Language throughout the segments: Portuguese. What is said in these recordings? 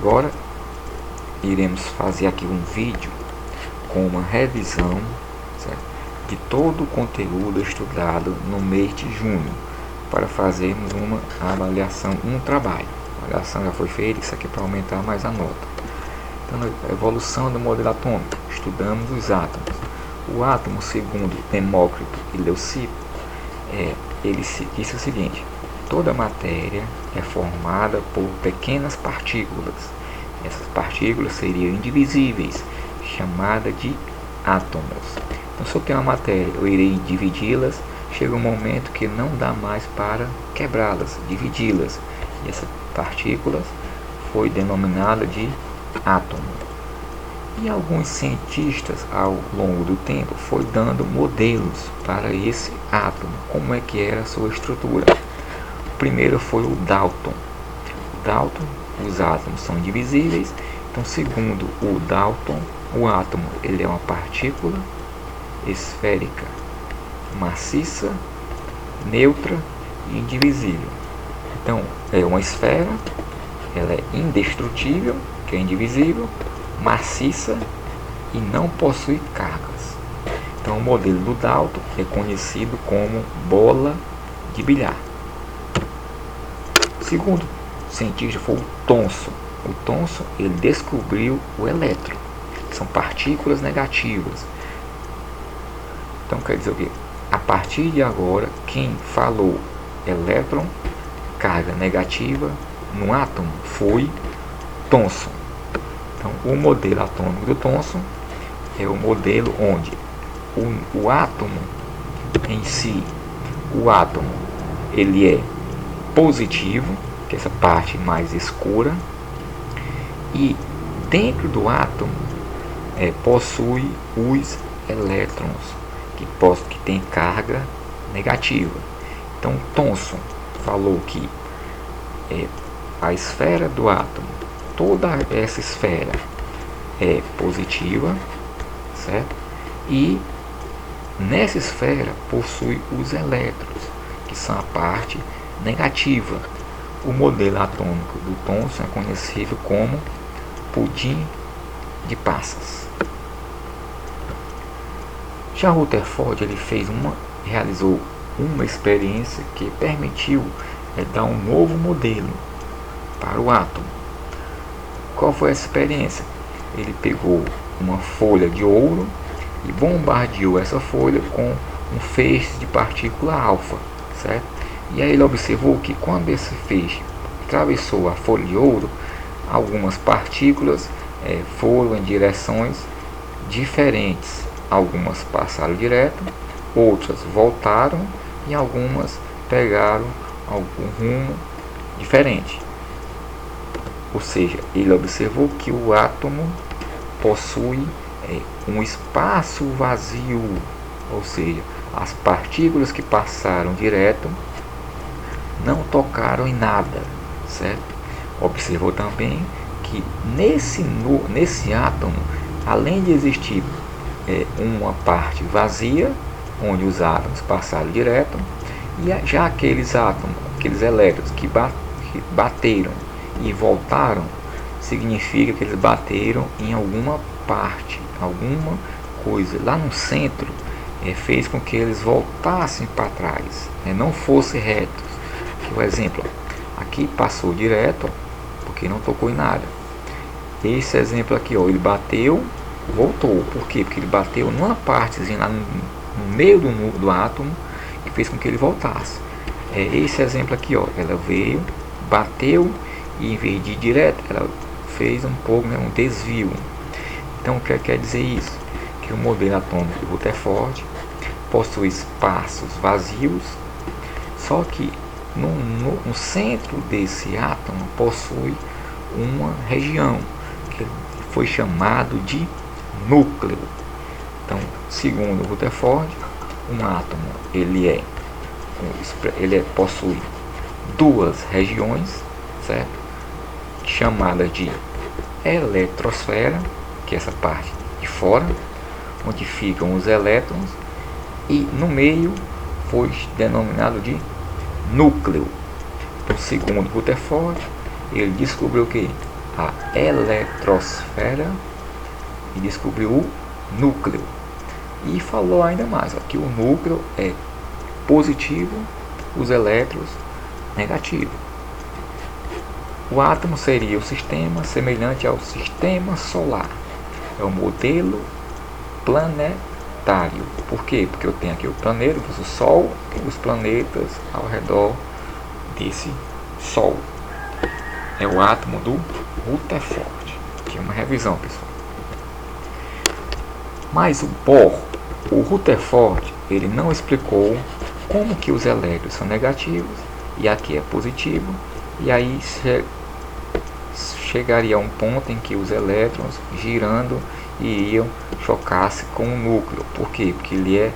Agora iremos fazer aqui um vídeo com uma revisão, certo, de todo o conteúdo estudado no mês de junho, para fazermos uma avaliação, um trabalho. A avaliação já foi feita, isso aqui é para aumentar mais a nota. Então, a evolução do modelo atômico, estudamos os átomos. O átomo, segundo Demócrito e Leucipo, ele disse o seguinte: toda matéria é formada por pequenas partículas. Essas partículas seriam indivisíveis, chamadas de átomos. Então, se eu tenho uma matéria, eu irei dividi-las. Chega um momento que não dá mais para quebrá-las, dividi-las. E essas partículas foi denominada de átomo. E alguns cientistas, ao longo do tempo, foi dando modelos para esse átomo, como é que era a sua estrutura. O primeiro foi o Dalton. Dalton, os átomos são indivisíveis. Então, segundo o Dalton, o átomo ele é uma partícula esférica, maciça, neutra e indivisível. Então, é uma esfera, ela é indestrutível, que é indivisível, maciça e não possui cargas. Então, o modelo do Dalton é conhecido como bola de bilhar. O segundo cientista foi o Thomson. O Thomson ele descobriu o elétron, que são partículas negativas. Então, quer dizer o quê? A partir de agora, quem falou elétron, carga negativa no átomo, foi Thomson. Então, o modelo atômico do Thomson é o modelo onde o átomo em si, o átomo, ele é positivo, que é essa parte mais escura, e dentro do átomo possui os elétrons, que tem carga negativa. Então, Thomson falou que a esfera do átomo, toda essa esfera é positiva, certo? E nessa esfera possui os elétrons, que são a parte negativa. O modelo atômico do Thomson é conhecido como pudim de passas. Já Rutherford ele realizou uma experiência que permitiu dar um novo modelo para o átomo. Qual foi essa experiência? Ele pegou uma folha de ouro e bombardeou essa folha com um feixe de partícula alfa, certo? E aí ele observou que quando esse feixe atravessou a folha de ouro, algumas partículas foram em direções diferentes. Algumas passaram direto, outras voltaram e algumas pegaram algum rumo diferente. Ou seja, ele observou que o átomo possui um espaço vazio, ou seja, as partículas que passaram direto não tocaram em nada, certo? Observou também que nesse átomo, além de existir uma parte vazia, onde os átomos passaram direto, e já aqueles átomos, aqueles elétrons que bateram e voltaram, significa que eles bateram em alguma parte, alguma coisa lá no centro, fez com que eles voltassem para trás, não fossem retos. Por exemplo, aqui passou direto, porque não tocou em nada. Esse exemplo aqui, ele bateu, voltou. Por quê? Porque ele bateu numa partezinha lá no meio do átomo, que fez com que ele voltasse. Esse exemplo aqui, ela veio, bateu, e em vez de ir direto, ela fez um pouco, um desvio. Então, o que quer dizer isso? Que o modelo atômico de Rutherford possui espaços vazios, só que no centro desse átomo possui uma região que foi chamado de núcleo. Então, segundo Rutherford, um átomo ele possui duas regiões, certo? Chamadas de eletrosfera, que é essa parte de fora, onde ficam os elétrons, e no meio foi denominado de núcleo. Então, segundo Rutherford, ele descobriu que a eletrosfera e descobriu o núcleo. E falou ainda mais, ó, que o núcleo é positivo, os elétrons negativo. O átomo seria o sistema semelhante ao sistema solar. É o modelo planetário. Por quê? Porque eu tenho aqui o planeta, o Sol, e os planetas ao redor desse Sol. É o átomo do Rutherford. Aqui é uma revisão, pessoal. Mas o Bohr, o Rutherford, ele não explicou como que os elétrons são negativos e aqui é positivo, e aí chegaria a um ponto em que os elétrons girando iriam chocar-se com o núcleo. Por quê? Porque ele é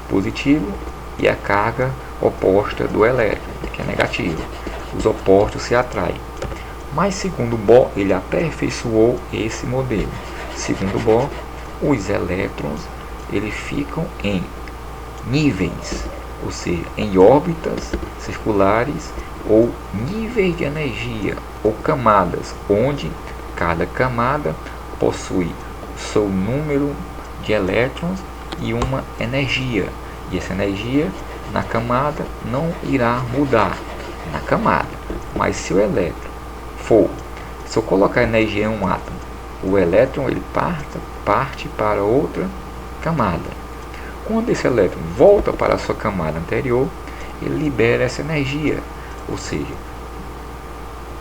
positivo e a carga oposta do elétron, que é negativa. Os opostos se atraem. Mas segundo Bohr, ele aperfeiçoou esse modelo. Segundo Bohr, os elétrons eles ficam em níveis, ou seja, em órbitas circulares ou níveis de energia ou camadas, onde cada camada possui seu número de elétrons e uma energia. E essa energia na camada não irá mudar na camada. Mas se o elétron for, se eu colocar energia em um átomo, o elétron ele parte para outra camada. Quando esse elétron volta para a sua camada anterior, ele libera essa energia, ou seja,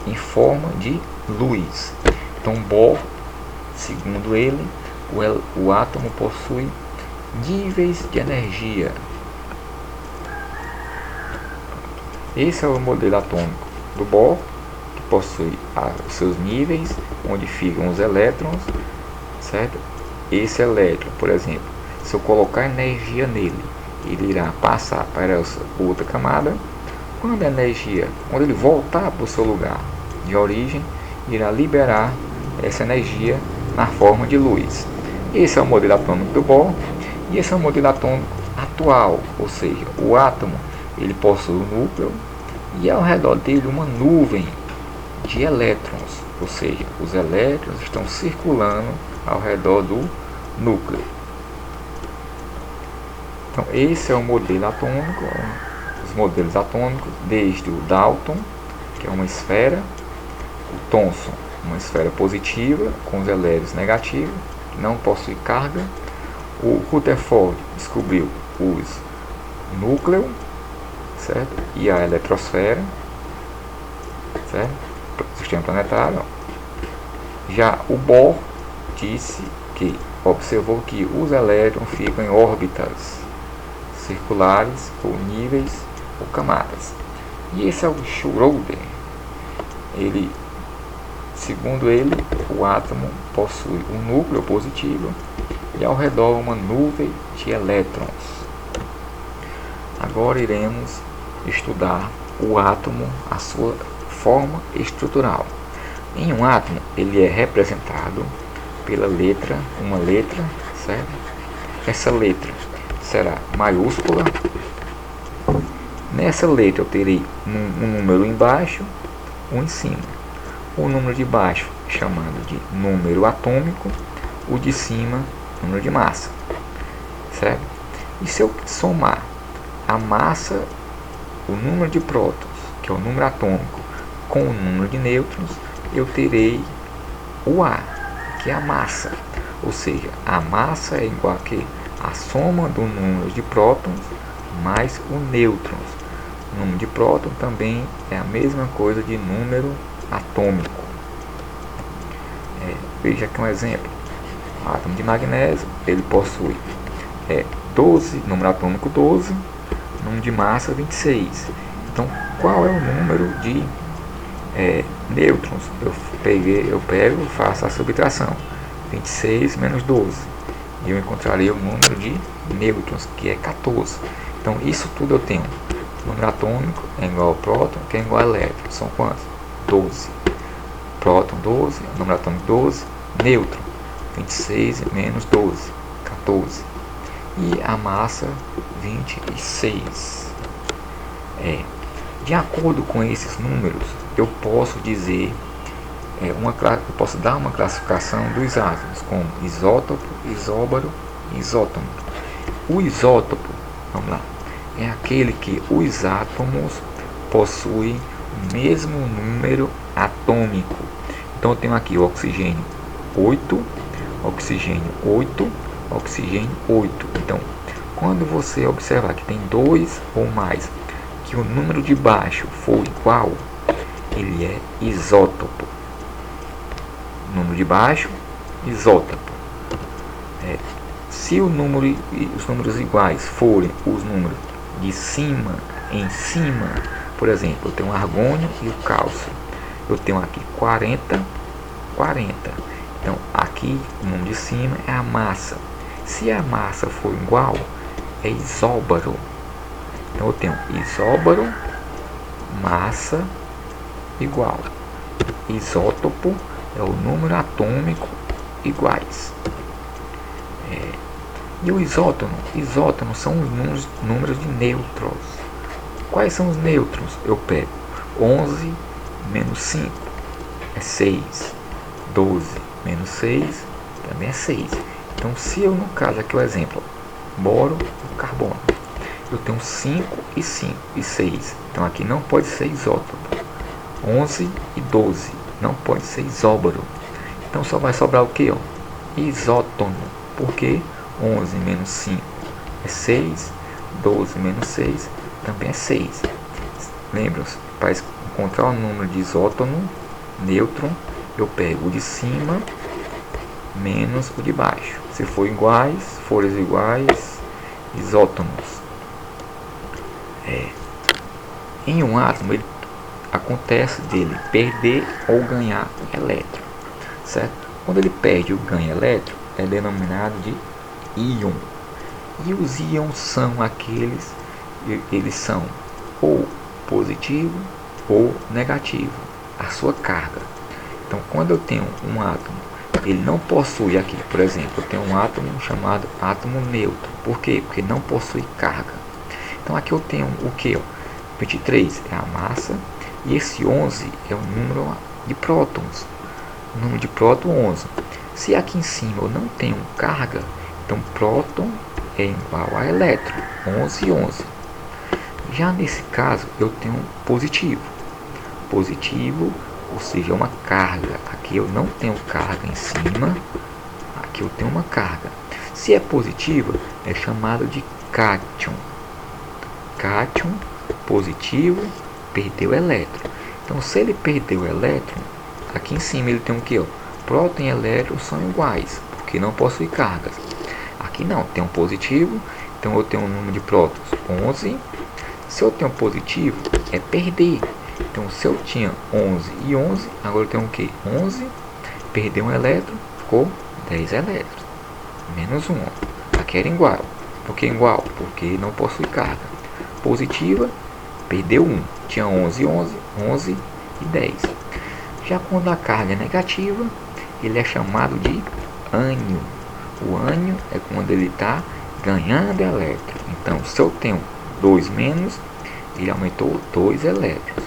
em forma de luz. Então Bohr, segundo ele, o átomo possui níveis de energia. Esse é o modelo atômico do Bohr, que possui os seus níveis, onde ficam os elétrons, certo? Esse elétron, por exemplo, se eu colocar energia nele, ele irá passar para outra camada. Quando a energia, quando ele voltar para o seu lugar de origem, irá liberar essa energia na forma de luz. Esse é o modelo atômico do Bohr, e esse é o modelo atômico atual, ou seja, o átomo ele possui um núcleo e ao redor dele uma nuvem de elétrons, ou seja, os elétrons estão circulando ao redor do núcleo. Então esse é o modelo atômico, os modelos atômicos, desde o Dalton, que é uma esfera, o Thomson, uma esfera positiva com os elétrons negativos, que não possui carga. O Rutherford descobriu os núcleos, certo? E a eletrosfera, certo? Sistema planetário. Já o Bohr disse que observou que os elétrons ficam em órbitas circulares ou níveis ou camadas. E esse é o Schrödinger. Ele, segundo ele, o átomo possui um núcleo positivo e ao redor uma nuvem de elétrons. Agora iremos estudar o átomo, a sua forma estrutural. Em um átomo, ele é representado pela letra, uma letra, certo? Essa letra será maiúscula. Nessa letra eu terei um número embaixo, um em cima. O número de baixo chamado de número atômico, o de cima número de massa, certo? E se eu somar a massa, o número de prótons, que é o número atômico, com o número de nêutrons, eu terei o A, que é a massa. Ou seja, a massa é igual a que a soma do número de prótons mais o nêutrons. O número de próton também é a mesma coisa de número atômico. Veja aqui um exemplo. O átomo de magnésio, ele possui 12, número atômico 12, número de massa 26. Então, qual é o número de nêutrons? Eu pego, faço a subtração. 26 menos 12. E eu encontrarei o número de nêutrons, que é 14. Então, isso tudo eu tenho. O número atômico é igual ao próton, que é igual a elétron. São quantos? 12. Próton 12, número atômico 12, nêutron 26 menos 12, 14. E a massa 26. De acordo com esses números, eu posso dizer eu posso dar uma classificação dos átomos como isótopo, isóbaro e isótono. O isótopo, vamos lá, é aquele que os átomos possuem o mesmo número atômico. Então eu tenho aqui o oxigênio 8, oxigênio 8, oxigênio 8. Então, quando você observar que tem 2 ou mais, que o número de baixo for igual, ele é isótopo. Número de baixo, isótopo. Se os números iguais forem os números de cima em cima, por exemplo, eu tenho o argônio e o cálcio. Eu tenho aqui 40, 40. Então, aqui o número de cima é a massa. Se a massa for igual, é isóbaro. Então, eu tenho isóbaro, massa igual. Isótopo é o número atômico iguais. E o isótono? Isótono são os números de nêutrons. Quais são os nêutrons? Eu pego 11 menos 5 é 6. 12 menos 6 também é 6. Então, se eu, no caso aqui o exemplo, boro e carbono, eu tenho 5 e 5 e 6. Então, aqui não pode ser isótopo. 11 e 12 não pode ser isóbaro. Então, só vai sobrar o que? Isótono. Porque 11 menos 5 é 6. 12 menos 6 também é 6. Lembram-se? Para encontrar o número de isótono, nêutron, eu pego o de cima menos o de baixo. Se forem iguais, isótonos. Em um átomo, ele acontece dele perder ou ganhar elétron, certo? Quando ele perde ou ganha elétron, é denominado de íon. E os íons são aqueles, eles são ou positivo ou negativo, a sua carga. Então, quando eu tenho um átomo, ele não possui aqui, por exemplo, eu tenho um átomo chamado átomo neutro. Por quê? Porque não possui carga. Então, aqui eu tenho o que? 23 é a massa e esse 11 é o número de prótons. O número de próton 11. Se aqui em cima eu não tenho carga, então próton é igual a elétron, 11 e 11. Já nesse caso eu tenho positivo. Positivo, ou seja, uma carga. Aqui eu não tenho carga em cima, aqui eu tenho uma carga. Se é positiva, é chamado de cátion. Cátion, positivo, perdeu elétron. Então, se ele perdeu o elétron, aqui em cima ele tem o que? Próton e elétron são iguais, porque não possui cargas. Aqui não, tem um positivo, então eu tenho um número de prótons 11. Se eu tenho positivo, é perder. Então, se eu tinha 11 e 11, agora eu tenho o que? 11, perdeu um elétron, ficou 10 elétrons. Menos 1. Aqui era igual. Por que igual? Porque não possui carga. Positiva, perdeu 1. Tinha 11 e 11, 11 e 10. Já quando a carga é negativa, ele é chamado de ânion. O ânion é quando ele está ganhando elétrons. Então, se eu tenho 2 menos, ele aumentou 2 elétrons.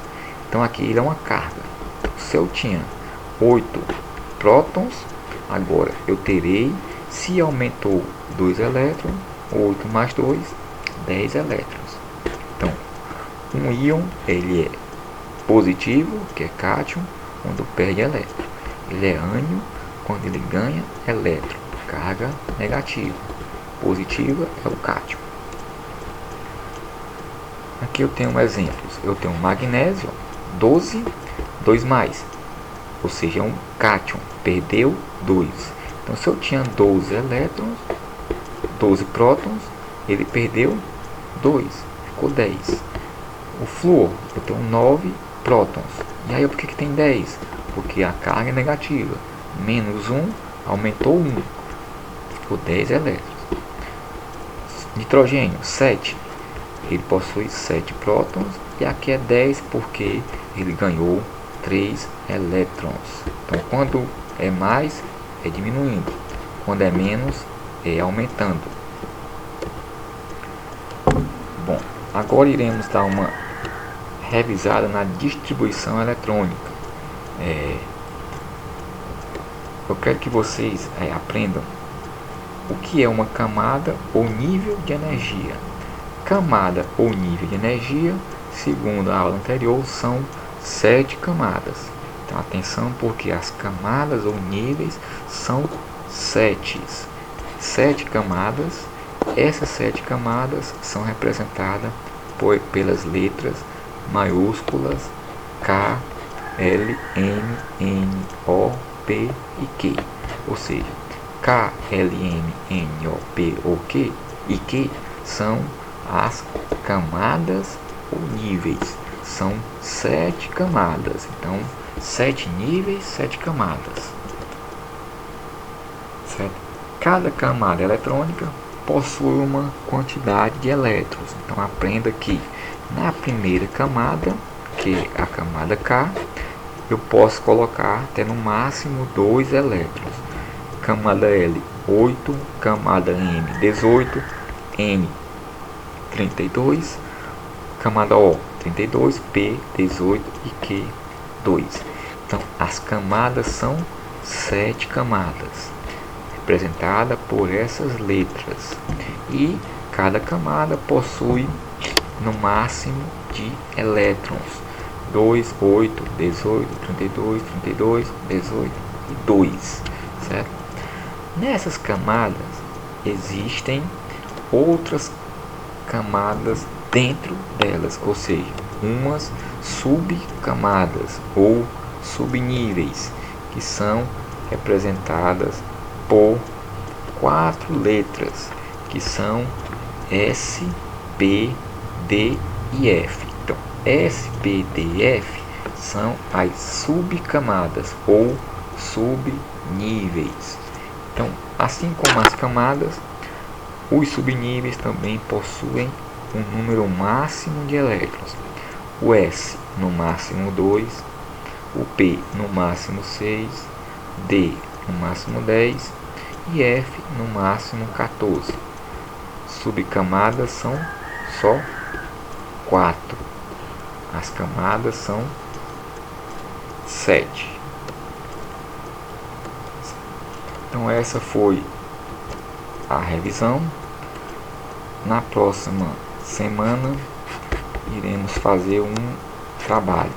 Então, aqui ele é uma carga. Se eu tinha 8 prótons, agora eu terei, se aumentou 2 elétrons, 8 mais 2, 10 elétrons. Então, um íon, ele é positivo, que é cátion, quando perde elétron. Ele é ânion, quando ele ganha elétron. Carga negativa. Positiva é o cátion. Aqui eu tenho exemplos. Eu tenho magnésio, 12, 2 mais. Ou seja, é um cátion. Perdeu 2. Então, se eu tinha 12 elétrons, 12 prótons, ele perdeu 2. Ficou 10. O flúor, eu tenho 9 prótons. E aí, por que tem 10? Porque a carga é negativa. Menos 1, aumentou 1. Ficou 10 elétrons. Nitrogênio, 7. Ele possui 7 prótons. E aqui é 10 porque ele ganhou 3 elétrons. Então, quando é mais, é diminuindo. Quando é menos, é aumentando. Bom, agora iremos dar uma revisada na distribuição eletrônica. eu quero que vocês aprendam o que é uma camada ou nível de energia. Camada ou nível de energia, segundo a aula anterior, são 7 camadas. Então atenção, porque as camadas ou níveis são 7 camadas. Essas 7 camadas são representadas pelas letras maiúsculas K, L, M, N, O, P e Q. Ou seja, K, L, M, N, O, P ou Q e Q são as camadas ou níveis. São 7 camadas. Então, 7 níveis, 7 camadas. Certo? Cada camada eletrônica possui uma quantidade de elétrons. Então, aprenda que na primeira camada, que é a camada K, eu posso colocar até no máximo 2 elétrons. Camada L, 8, camada M, 18, N, 32, camada O, 32, P, 18 e Q, 2. Então, as camadas são 7 camadas, representada por essas letras. E cada camada possui no máximo de elétrons: 2, 8, 18, 32, 32, 18 e 2, certo? Nessas camadas existem outras camadas dentro delas, ou seja, umas subcamadas ou subníveis, que são representadas por 4 letras, que são S, P, D e F. Então, S, P, D e F são as subcamadas ou subníveis. Então, assim como as camadas, os subníveis também possuem um número máximo de elétrons. O S no máximo 2, o P no máximo 6, D no máximo 10 e F no máximo 14. Subcamadas são só 4. As camadas são 7. Então essa foi a revisão. Na próxima semana iremos fazer um trabalho.